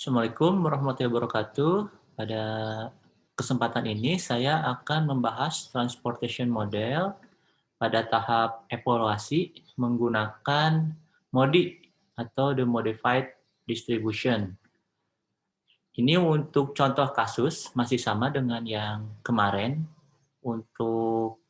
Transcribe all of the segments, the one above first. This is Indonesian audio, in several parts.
Assalamualaikum warahmatullahi wabarakatuh. Pada kesempatan ini saya akan membahas transportation model pada tahap evaluasi menggunakan MODI atau the modified distribution. Ini untuk contoh kasus masih sama dengan yang kemarin. Untuk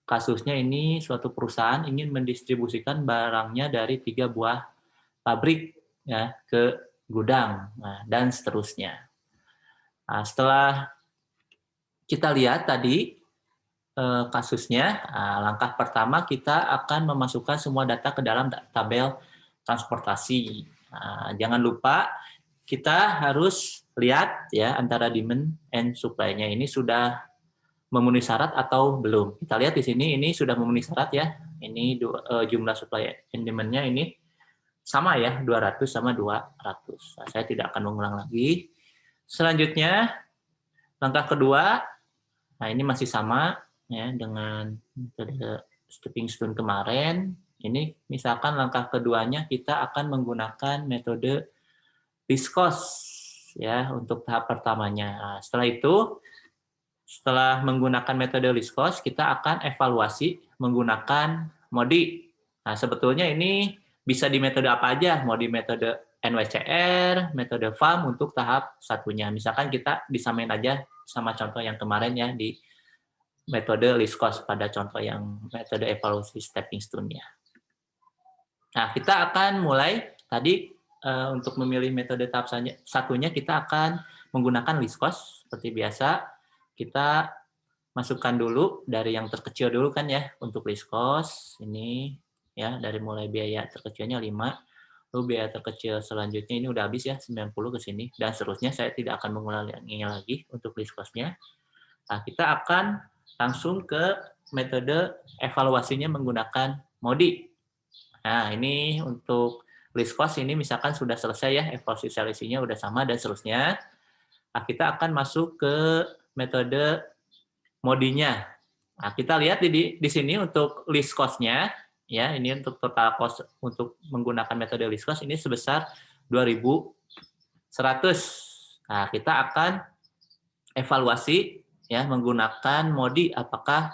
kasusnya ini suatu perusahaan ingin mendistribusikan barangnya dari 3 buah pabrik ya ke gudang, dan seterusnya. Nah, setelah kita lihat tadi kasusnya, langkah pertama kita akan memasukkan semua data ke dalam tabel transportasi. Jangan lupa kita harus lihat ya antara demand and supply-nya ini sudah memenuhi syarat atau belum. Kita lihat di sini ini sudah memenuhi syarat ya. Ini jumlah supply and demand-nya ini sama ya, 200 sama 200. Nah, saya tidak akan mengulang lagi. Selanjutnya, langkah kedua, nah ini masih sama ya dengan metode stepping stone kemarin. Ini misalkan langkah keduanya kita akan menggunakan metode least cost ya untuk tahap pertamanya. Nah, setelah itu, setelah menggunakan metode least cost, kita akan evaluasi menggunakan MODI. Nah, sebetulnya ini bisa di metode apa aja, mau di metode NWCR, metode FAM untuk tahap satunya. Misalkan kita disamain aja sama contoh yang kemarin ya di metode least cost pada contoh yang metode evaluasi stepping stone-nya. Nah, kita akan mulai tadi untuk memilih metode tahap satunya kita akan menggunakan least cost seperti biasa. Kita masukkan dulu dari yang terkecil dulu kan ya untuk least cost ini ya dari mulai biaya terkecilnya 5, lalu biaya terkecil selanjutnya ini udah habis ya 90 ke sini dan seterusnya saya tidak akan mengulanginya lagi untuk least cost-nya. Nah, kita akan langsung ke metode evaluasinya menggunakan MODI. Nah, ini untuk list cost ini misalkan sudah selesai ya, evaluasi selisihnya udah sama dan seterusnya. Nah, kita akan masuk ke metode MODI-nya. Nah, kita lihat di sini untuk list cost-nya, ya, ini untuk total cost untuk menggunakan metode list cost ini sebesar 2.100. Nah, kita akan evaluasi ya menggunakan MODI apakah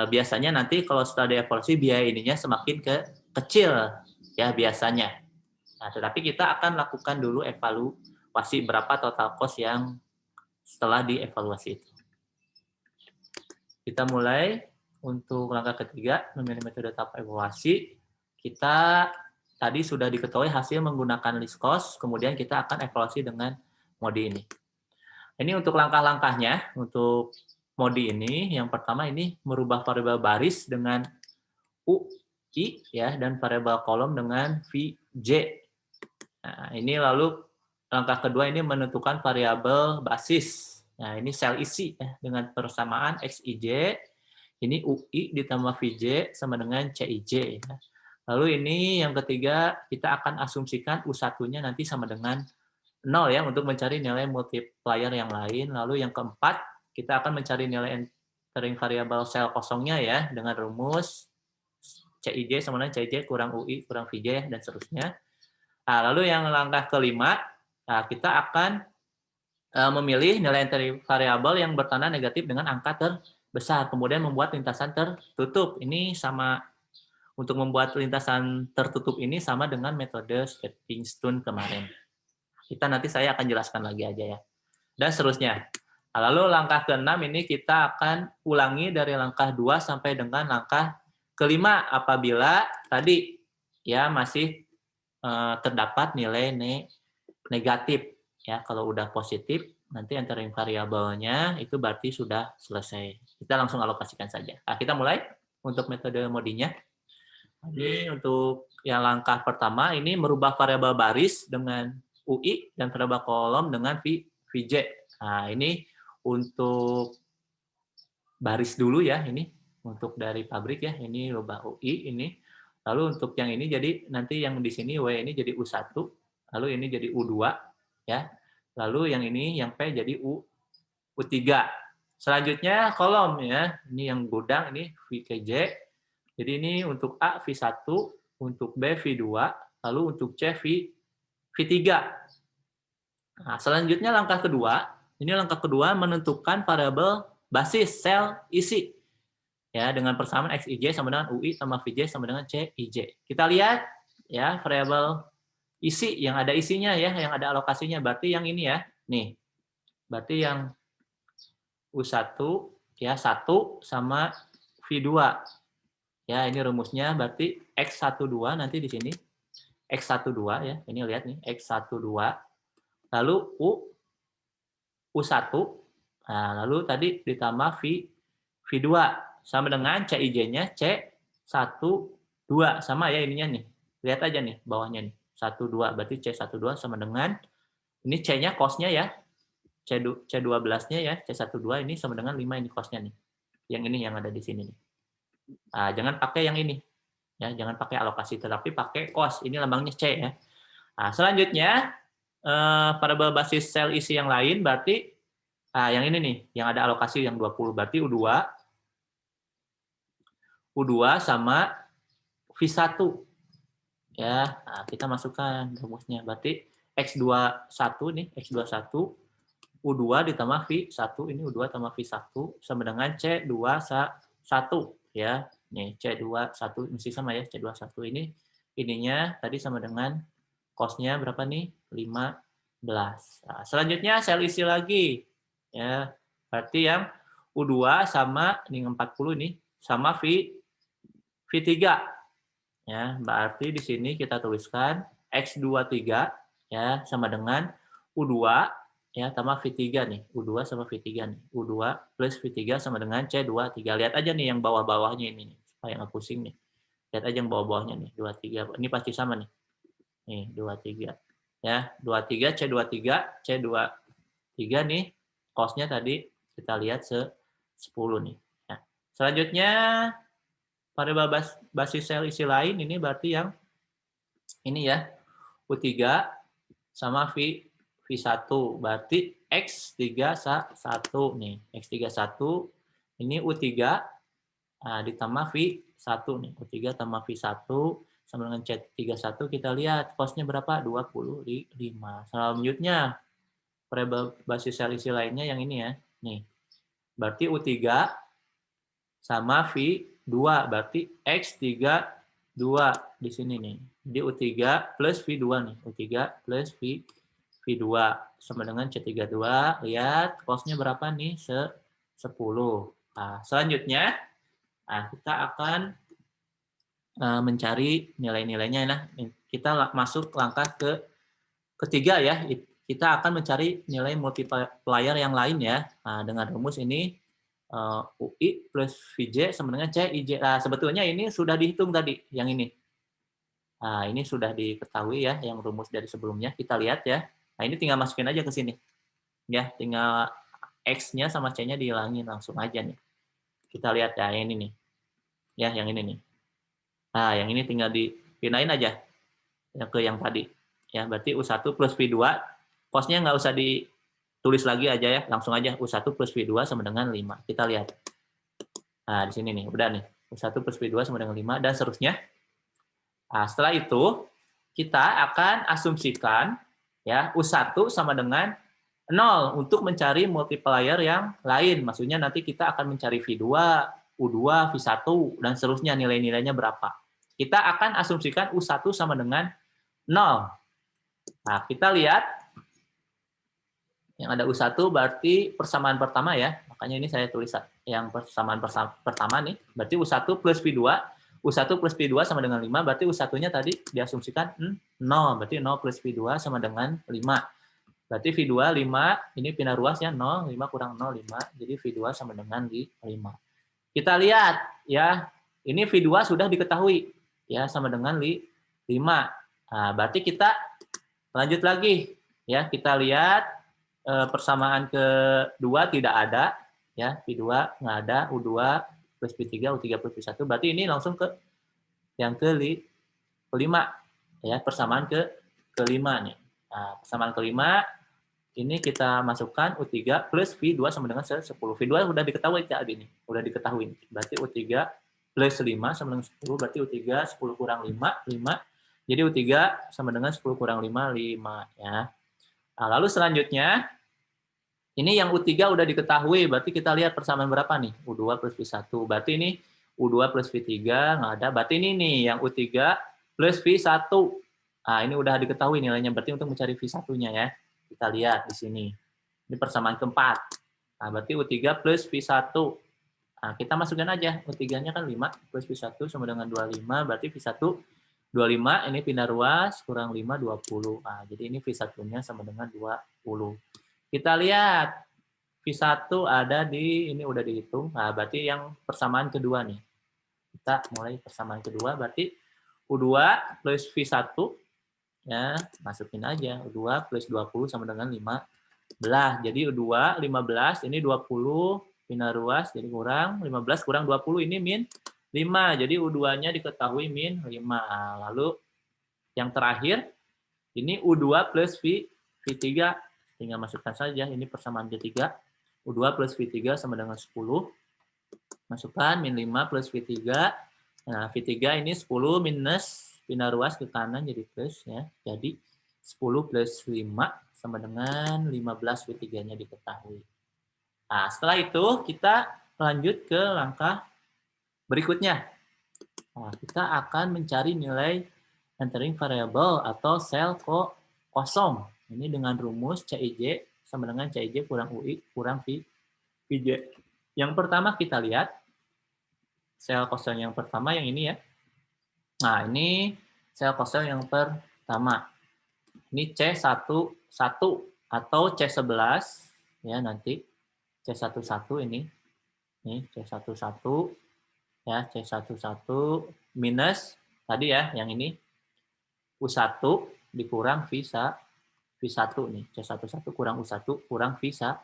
biasanya nanti kalau setelah dievaluasi biaya ininya semakin kecil ya biasanya. Nah, tetapi kita akan lakukan dulu evaluasi berapa total cost yang setelah dievaluasi itu. Kita mulai untuk langkah ketiga, memilih metode tahap evaluasi. Kita tadi sudah diketahui hasil menggunakan list cost, kemudian kita akan evaluasi dengan MODI ini. Ini untuk langkah-langkahnya, untuk MODI ini, yang pertama ini merubah variabel baris dengan UI ya dan variabel kolom dengan VJ. Nah, ini lalu langkah kedua ini menentukan variabel basis. Nah, ini sel isi ya, dengan persamaan XIJ, ini UI ditambah VJ sama dengan CIJ. Ya. Lalu ini yang ketiga, kita akan asumsikan U1-nya nanti sama dengan 0 ya, untuk mencari nilai multiplier yang lain. Lalu yang keempat, kita akan mencari nilai entering variabel sel kosongnya ya, dengan rumus CIJ sama dengan CIJ kurang UI kurang VJ ya, dan seterusnya. Nah, lalu yang langkah kelima, nah, kita akan memilih nilai entering variabel yang bertanda negatif dengan angka terbesar, kemudian membuat lintasan tertutup. Ini sama, untuk membuat lintasan tertutup ini sama dengan metode stepping stone kemarin. Kita nanti saya akan jelaskan lagi aja ya. Dan seterusnya. Nah, lalu langkah ke-6 ini kita akan ulangi dari langkah 2 sampai dengan langkah kelima apabila tadi ya masih terdapat nilai negatif ya. Kalau udah positif nanti entering variabelnya itu berarti sudah selesai. Kita langsung alokasikan saja. Nah, kita mulai untuk metode modinya. Ini untuk yang langkah pertama ini merubah variabel baris dengan UI dan variabel kolom dengan VJ. Nah, ini untuk baris dulu ya, ini untuk dari pabrik ya, ini rubah UI ini. Lalu untuk yang ini jadi nanti yang di sini W ini jadi U1, lalu ini jadi U2 ya. Lalu yang ini yang P jadi U3. Selanjutnya kolom ya. Ini yang gudang ini VKJ. Jadi ini untuk A V1, untuk B V2, lalu untuk C V3. Nah, selanjutnya langkah kedua, ini langkah kedua menentukan variabel basis sel isi. Ya, dengan persamaan XIJ sama dengan UI tambah VJ sama dengan CIJ. Kita lihat ya variabel isi yang ada isinya ya, yang ada alokasinya. Berarti yang ini ya. Nih. Berarti yang U1 ya 1 sama V2. Ya, ini rumusnya berarti X12 nanti di sini. X12 ya. Ini lihat nih, X12. Lalu U1. Nah, lalu tadi ditambah V2 sama dengan CIJ-nya C12 sama ya ininya nih. Lihat aja nih bawahnya nih. 12 berarti C12 sama dengan ini C-nya cos-nya ya. C12-nya ya, C12 ini sama dengan 5 ini cos-nya nih. Yang ini yang ada di sini nih. Nah, jangan pakai yang ini. Ya, jangan pakai alokasi tetapi pakai cos. Ini lambangnya C ya. Nah, selanjutnya variabel basis sel isi yang lain berarti yang ini nih, yang ada alokasi yang 20 berarti U2 sama V1 ya. Nah, kita masukkan rumusnya. Berarti X21 nih, X21 U2 ditambah V1 ini U2 tambah V1 sama dengan C21 ya. Nih C21 mesti sama ya, C21 ini ininya tadi sama dengan cos-nya berapa nih? 15. Nah, selanjutnya sel isi lagi. Ya. Berarti yang U2 sama ini 40 nih sama V3. Ya, berarti di sini kita tuliskan X23 ya sama dengan U2 ya tambah V3 nih. U2 sama V3 nih. U2 plus V3 sama dengan C23. Lihat aja nih yang bawah-bawahnya ini nih, supaya nggak pusing nih. Lihat aja yang bawah-bawahnya nih, 23. Ini pasti sama nih. Nih, 23. Ya, 23 C23 C23 nih cos-nya tadi kita lihat 10 nih. Nah, selanjutnya variabel basis sel isi lain ini berarti yang ini ya, U3 sama V1 berarti X31 nih. X31 ini U3 ditambah V1 nih. U3 tambah V1 sama dengan C31 kita lihat cos-nya berapa? 25. Selanjutnya variabel basis sel isi lainnya yang ini ya. Nih. Berarti U3 sama V2 berarti X32 di sini nih. Jadi U3 plus V2 nih. U3 plus V2 sama dengan C32. Lihat cos-nya berapa nih? 10. Nah, selanjutnya kita akan mencari nilai-nilainya. Nah, kita masuk langkah ketiga ya. Kita akan mencari nilai multiplier yang lain ya. Nah, dengan rumus ini UI plus VJ sama dengan CIJ. Nah, sebetulnya ini sudah dihitung tadi, yang ini. Nah, ini sudah diketahui ya, yang rumus dari sebelumnya. Kita lihat ya. Nah, ini tinggal masukin aja ke sini. Ya, tinggal X-nya sama C-nya dihilangin langsung aja nih. Kita lihat ya, yang ini nih. Ya, yang ini nih. Nah, yang ini tinggal dipindahin aja ke yang tadi. Ya, berarti U1 plus V2, cos-nya nggak usah ditulis lagi aja ya, langsung aja U1 plus V2 sama dengan 5. Kita lihat. Nah, di sini nih, udah nih. U1 plus V2 sama dengan 5, dan seterusnya. Nah, setelah itu, kita akan asumsikan ya U1 sama dengan 0 untuk mencari multiplier yang lain. Maksudnya nanti kita akan mencari V2, U2, V1, dan seterusnya nilai-nilainya berapa. Kita akan asumsikan U1 sama dengan 0. Nah, kita lihat yang ada U1 berarti persamaan pertama ya. Makanya ini saya tulis yang persamaan pertama nih. Berarti U1 plus V2. U1 plus V2 sama dengan 5. Berarti U1-nya tadi diasumsikan 0. Berarti 0 plus V2 sama dengan 5. Berarti V2 5. Ini pindah ruas ya. 0. 5 kurang 0, 5. Jadi V2 sama dengan 5. Kita lihat ya. Ini V2 sudah diketahui. Ya, sama dengan 5. Nah, berarti kita lanjut lagi. Ya, kita lihat persamaan kedua tidak ada, ya V2 nggak ada, U2 plus V3, U3 plus V1, berarti ini langsung ke yang kelima, ya persamaan kelima nih. Nah, persamaan kelima ini kita masukkan U3 plus V2 sama dengan 10. V2 sudah diketahui tadi nih, sudah diketahui. Berarti U3 plus 5 sama dengan 10, berarti U3 10 kurang 5, 5. Jadi U3 sama dengan 10 kurang 5, 5 ya. Nah, lalu selanjutnya, ini yang U3 udah diketahui, berarti kita lihat persamaan berapa nih? U2 plus V1. Berarti ini U2 plus V3, nggak ada. Berarti ini nih, yang U3 plus V1. Nah, ini udah diketahui nilainya, berarti untuk mencari V1-nya ya. Kita lihat di sini. Ini persamaan keempat. Nah, berarti U3 plus V1. Nah, kita masukkan aja. U3-nya kan 5 plus V1 sama dengan 25, berarti V1 25, ini pindah ruas, kurang 5, 20. Nah, jadi ini V1-nya sama dengan 20. Kita lihat, V1 ada di, ini udah dihitung, nah berarti yang persamaan kedua nih. Kita mulai persamaan kedua, berarti U2 plus V1, ya masukin aja, U2 plus 20 sama dengan 15. Jadi U2, 15, ini 20, pindah ruas, jadi kurang, 15 kurang 20, ini min 5. Jadi U2-nya diketahui min 5. Lalu yang terakhir, ini U2 plus V3, tinggal masukkan saja, ini persamaan ketiga. U2 plus V3 sama dengan 10. Masukkan, min 5 plus V3. Nah, V3 ini 10 minus, pindah ruas ke kanan jadi plus. Ya. Jadi 10 plus 5 sama dengan 15 V3-nya diketahui. Nah, setelah itu kita lanjut ke langkah berikutnya. Nah, kita akan mencari nilai entering variable atau sel kosong. Ini dengan rumus CIJ sama dengan CIJ kurang UI kurang VJ. Yang pertama kita lihat sel kosong yang pertama yang ini ya. Nah, ini sel kosong yang pertama. Ini C11 atau C11 ya nanti C11 ini. Nih C11 ya, C11 minus tadi ya yang ini U1 dikurang V1 nih. C11 kurang U1 kurang V1.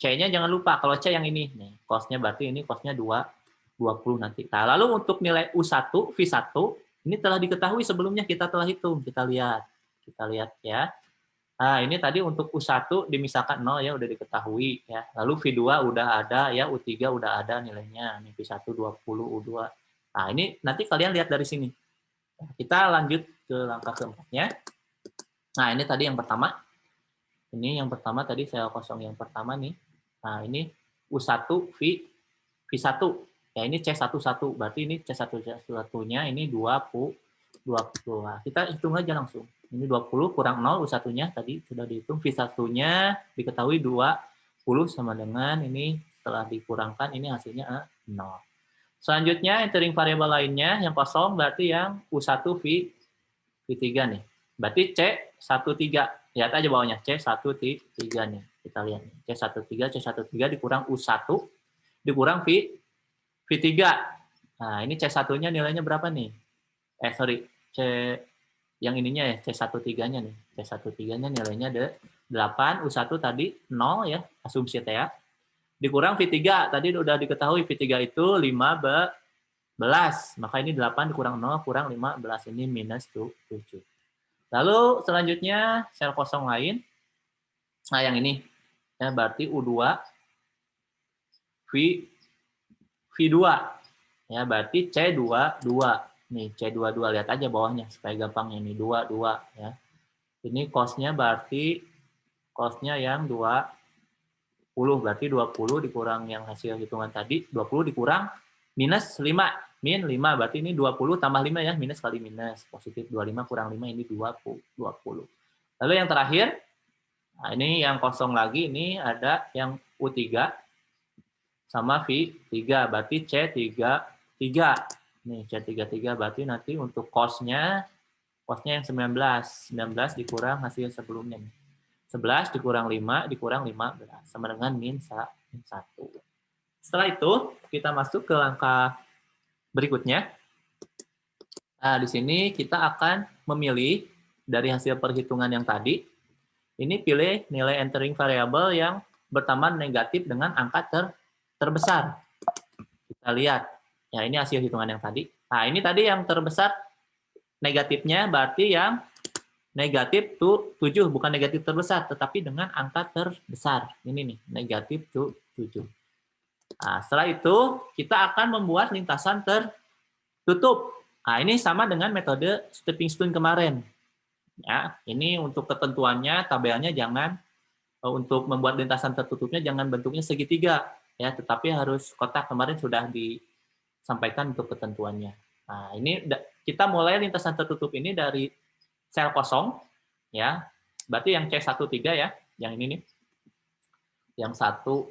C-nya jangan lupa, kalau C yang ini. Nih, cost-nya berarti ini cost-nya 20 nanti. Nah, lalu untuk nilai U1, V1, ini telah diketahui sebelumnya, kita telah hitung. Kita lihat ya. Nah, ini tadi untuk U1 dimisahkan 0 ya, udah diketahui. Ya. Lalu V2 udah ada, ya U3 udah ada nilainya. Ini V1 20, U2. Nah, ini nanti kalian lihat dari sini. Kita lanjut ke langkah keempatnya. Nah, ini tadi yang pertama. Ini yang pertama tadi sel kosong yang pertama nih. Nah, ini U1 V1. Ya, ini C11. Berarti ini C11-nya ini 20. Nah, kita hitung aja langsung. Ini 20 kurang 0 U1-nya tadi sudah dihitung. V1-nya diketahui 20 sama dengan ini setelah dikurangkan ini hasilnya 0. Selanjutnya entering variabel lainnya yang kosong berarti yang U1 V3 nih. Berarti C13. Lihat aja bawahnya, C13 nih. Kita lihat nih. C13 dikurang U1 dikurang V3. Nah, ini C1-nya nilainya berapa nih? C yang ininya ya, C13-nya nih. C13-nya nilainya 8, U1 tadi 0 ya, asumsi ya. Dikurang V3, tadi udah diketahui V3 itu 15. Maka ini 8 dikurang 0 kurang 15, ini minus 7. Lalu selanjutnya sel kosong lain. Nah, yang ini ya berarti U2 V2 ya berarti C22. Nih C22 lihat aja bawahnya supaya gampangnya ini 22 ya. Ini cost-nya berarti cost-nya yang 20 berarti 20 dikurang yang hasil hitungan tadi 20 dikurang minus 5 min 5 berarti ini 20 tambah 5 ya minus kali minus positif 25 kurang 5 ini 20. Lalu yang terakhir nah ini yang kosong lagi ini ada yang U3 sama V3 berarti C33. Nih C33 berarti nanti untuk cost-nya yang 19 dikurang hasil sebelumnya nih. 11 dikurang 5 dikurang 15 sama dengan min 1. Setelah itu kita masuk ke langkah berikutnya. Nah, di sini kita akan memilih dari hasil perhitungan yang tadi. Ini pilih nilai entering variable yang bertambah negatif dengan angka terbesar. Kita lihat. Ya, ini hasil hitungan yang tadi. Nah, ini tadi yang terbesar negatifnya berarti yang negatif tuh 7, bukan negatif terbesar, tetapi dengan angka terbesar. Ini nih, negatif tuh 7. Nah, setelah itu, kita akan membuat lintasan tertutup. Nah, ini sama dengan metode stepping stone kemarin. Ya, ini untuk ketentuannya, tabelnya jangan untuk membuat lintasan tertutupnya jangan bentuknya segitiga, ya, tetapi harus kotak. Kemarin sudah disampaikan untuk ketentuannya. Nah, ini kita mulai lintasan tertutup ini dari sel kosong, ya. Berarti yang C13 ya, yang ini nih. Yang 1,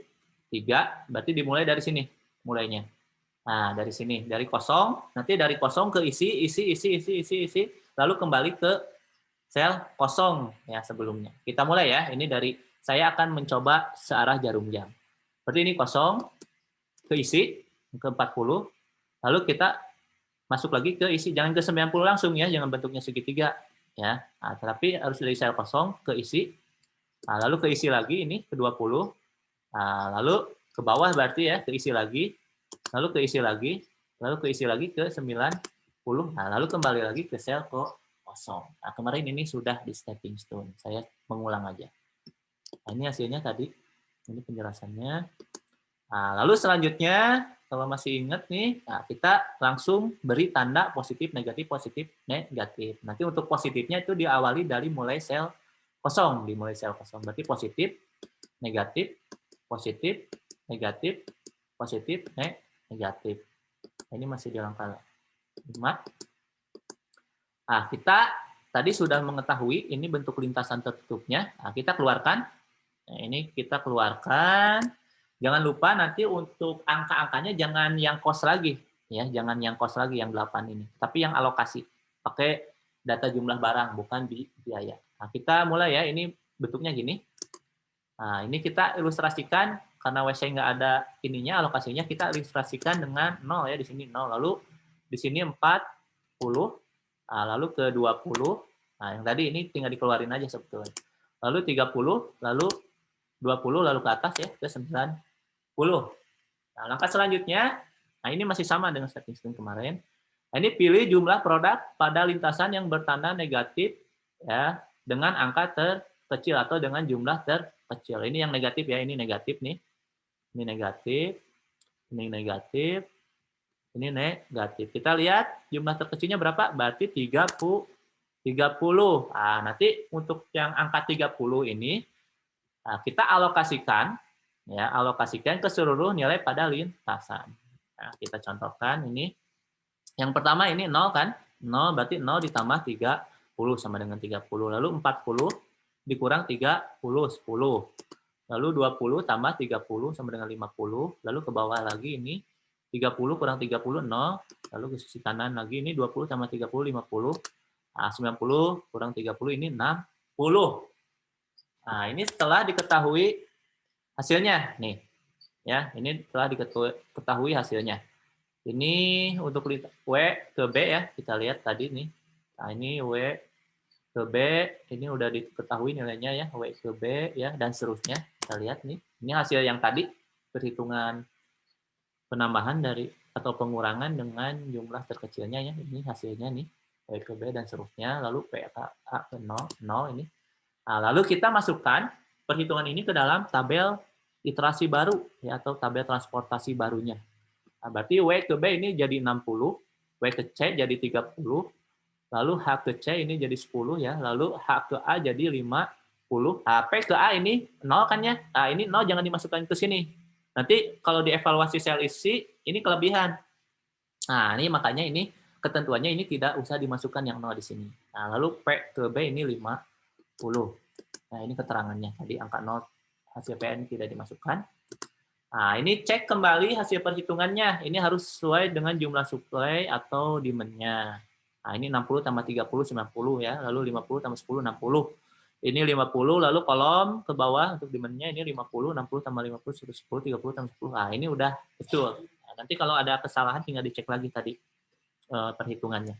3, berarti dimulai dari sini mulainya. Nah, dari sini, dari kosong, nanti dari kosong ke isi, lalu kembali ke sel kosong ya sebelumnya. Kita mulai ya, ini dari saya akan mencoba searah jarum jam. Berarti ini kosong, ke isi, ke 40, lalu kita masuk lagi ke isi, jangan ke 90 langsung ya, jangan bentuknya segitiga ya. Nah, tapi harus dari sel kosong ke isi, nah, lalu ke isi lagi ini ke 20, nah, lalu ke bawah berarti ya, ke isi lagi, lalu ke isi lagi, lalu ke isi lagi ke 90, nah, lalu kembali lagi ke sel kosong. Nah, kemarin ini sudah di stepping stone, saya mengulang aja. Nah, ini hasilnya tadi, ini penjelasannya. Nah, lalu selanjutnya, kalau masih ingat nih, nah, kita langsung beri tanda positif, negatif, negatif. Nanti untuk positifnya itu diawali dari mulai sel kosong, dimulai sel kosong. Berarti positif, negatif, positif, negatif, positif, negatif. Ini masih di langkah 5. Nah, kita tadi sudah mengetahui ini bentuk lintasan tertutupnya. Nah, kita keluarkan. Nah, ini kita keluarkan. Jangan lupa nanti untuk angka-angkanya jangan yang kos lagi. Ya, jangan yang kos lagi, yang 8 ini. Tapi yang alokasi. Pakai data jumlah barang, bukan di biaya. Nah, kita mulai ya. Ini bentuknya gini. Nah, ini kita ilustrasikan karena WC nggak ada ininya alokasinya, kita ilustrasikan dengan 0 ya, di sini 0. Lalu di sini 40, nah, lalu ke 20. Nah, yang tadi ini tinggal dikeluarin aja sebetulnya. Lalu 30, lalu 20, lalu ke atas ya ke 90. Nah, langkah selanjutnya, nah ini masih sama dengan stepping stone kemarin. Nah, ini pilih jumlah produk pada lintasan yang bertanda negatif ya dengan angka terkecil atau dengan jumlah terkecil. Ini yang negatif ya, ini negatif nih. Ini negatif, ini negatif, ini negatif. Kita lihat jumlah terkecilnya berapa? Berarti 30. Nah, nanti untuk yang angka 30 ini nah, kita alokasikan ke seluruh nilai pada lintasan. Nah, kita contohkan ini. Yang pertama ini 0 kan? 0 berarti 0 ditambah 30 sama dengan 30. Lalu 40 dikurang 30, 10. Lalu 20 tambah 30 sama dengan 50. Lalu ke bawah lagi ini 30 kurang 30, 0. Lalu ke sisi kanan lagi ini 20 tambah 30, 50. Nah, 90 kurang 30 ini 60. Nah, ini setelah diketahui hasilnya nih. Ya, ini telah diketahui hasilnya. Ini untuk W ke B ya, kita lihat tadi nih. Nah, ini W ke B, ini udah diketahui nilainya ya, W ke B ya, dan seterusnya. Kita lihat nih, ini hasil yang tadi, perhitungan penambahan dari atau pengurangan dengan jumlah terkecilnya ya, ini hasilnya nih, W ke B dan seterusnya, lalu PKA ke 0, 0 ini. Nah, lalu kita masukkan perhitungan ini ke dalam tabel iterasi baru ya, atau tabel transportasi barunya. Nah, berarti W ke B ini jadi 60, W ke C jadi 30, lalu H ke C ini jadi 10 ya, lalu H ke A jadi 50, P ke A ini 0 kan ya, nah, ini 0 jangan dimasukkan ke sini. Nanti kalau dievaluasi sel isi, ini kelebihan. Nah, ini makanya ini ketentuannya ini tidak usah dimasukkan yang 0 di sini. Nah, lalu P ke B ini 50. Nah, ini keterangannya. Tadi angka 0 hasil PN tidak dimasukkan. Nah, ini cek kembali hasil perhitungannya. Ini harus sesuai dengan jumlah supply atau demand-nya. Nah, ini 60 tambah 30, 90 ya. Lalu 50 tambah 10, 60. Ini 50, lalu kolom ke bawah untuk demand-nya ini 50, 60 tambah 50, 10, 30 tambah 10. Nah, ini udah betul. Nah, nanti kalau ada kesalahan tinggal dicek lagi tadi perhitungannya.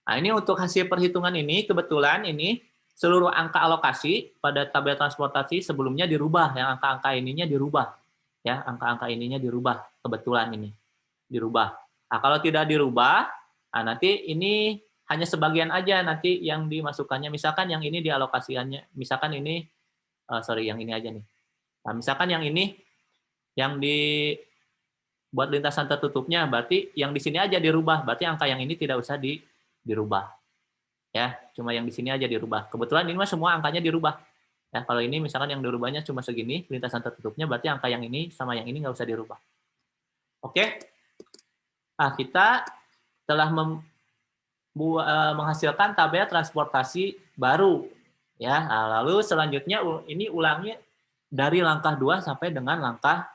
Nah, ini untuk hasil perhitungan ini, kebetulan ini seluruh angka alokasi pada tabel transportasi sebelumnya dirubah, yang angka-angka ininya dirubah. Ya, angka-angka ininya dirubah, kebetulan ini dirubah. Nah, kalau tidak dirubah, nah nanti ini hanya sebagian aja nanti yang dimasukkannya. Misalkan yang ini dialokasikannya, misalkan ini, yang ini aja nih. Nah, misalkan yang ini, yang buat lintasan tertutupnya, berarti yang di sini aja dirubah, berarti angka yang ini tidak usah dirubah. Ya, cuma yang di sini aja dirubah. Kebetulan ini mah semua angkanya dirubah. Ya, kalau ini misalkan yang dirubahnya cuma segini, lintasan tertutupnya, berarti angka yang ini sama yang ini nggak usah dirubah. Oke? Nah, kita telah menghasilkan tabel transportasi baru. Ya, nah, lalu selanjutnya ini ulangi dari langkah 2 sampai dengan langkah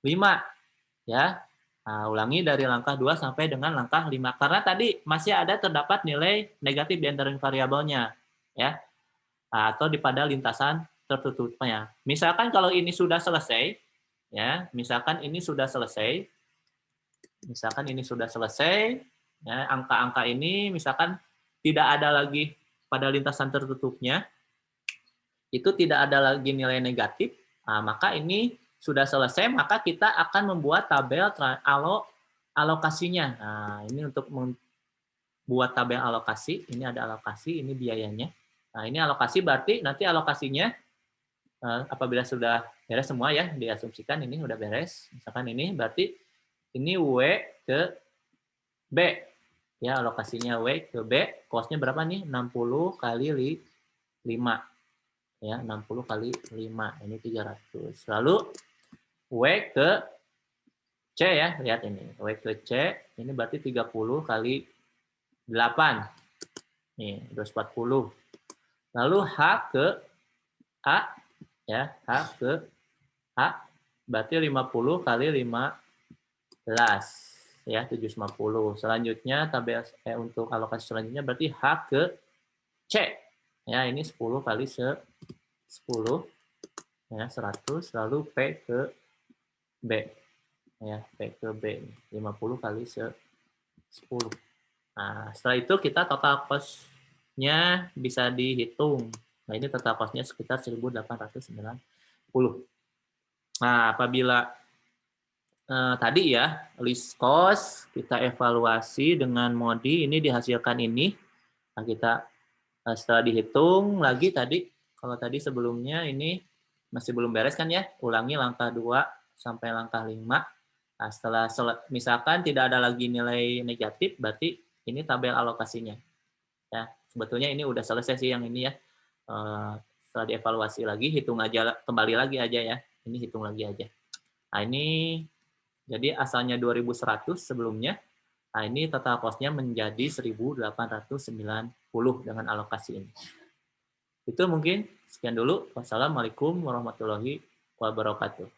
5. Ya, nah, ulangi dari langkah 2 sampai dengan langkah 5. Karena tadi masih ada terdapat nilai negatif di antara variabelnya. Ya, atau di pada lintasan tertutupnya. Misalkan kalau ini sudah selesai, ya, misalkan ini sudah selesai, ya, angka-angka ini misalkan tidak ada lagi pada lintasan tertutupnya, itu tidak ada lagi nilai negatif, nah, maka ini sudah selesai, maka kita akan membuat tabel alokasinya. Nah, ini untuk membuat tabel alokasi, ini ada alokasi, ini biayanya. Nah, ini alokasi berarti nanti alokasinya apabila sudah beres semua ya, diasumsikan ini sudah beres, misalkan ini berarti ini W ke B. Ya, alokasinya W ke B, cost-nya berapa nih? 60 kali 5. Ya, 60 kali 5, ini 300. Lalu W ke C ya, lihat ini. W ke C, ini berarti 30 kali 8. Nih, 240. Lalu H ke A, ya, H ke A, berarti 50 kali 15. Ya, 750. Selanjutnya tabel untuk alokasi selanjutnya berarti H ke C. Ya, ini 10 kali 10, ya, 100. Lalu P ke B. Ya, P ke B. 50 kali 10. Nah, setelah itu kita total cost-nya bisa dihitung. Nah, ini total cost-nya sekitar 1.890. Nah, apabila tadi ya, list cost, kita evaluasi dengan modi, ini dihasilkan ini. Nah, kita setelah dihitung lagi tadi, kalau tadi sebelumnya ini masih belum beres kan ya, ulangi langkah 2 sampai langkah 5. Nah, setelah misalkan tidak ada lagi nilai negatif, berarti ini tabel alokasinya. Ya, sebetulnya ini udah selesai sih yang ini ya. Setelah dievaluasi lagi, hitung aja, kembali lagi aja ya. Ini hitung lagi aja. Nah, ini jadi asalnya 2.100 sebelumnya. Nah, ini total cost-nya menjadi 1.890 dengan alokasi ini. Itu mungkin sekian dulu. Wassalamualaikum warahmatullahi wabarakatuh.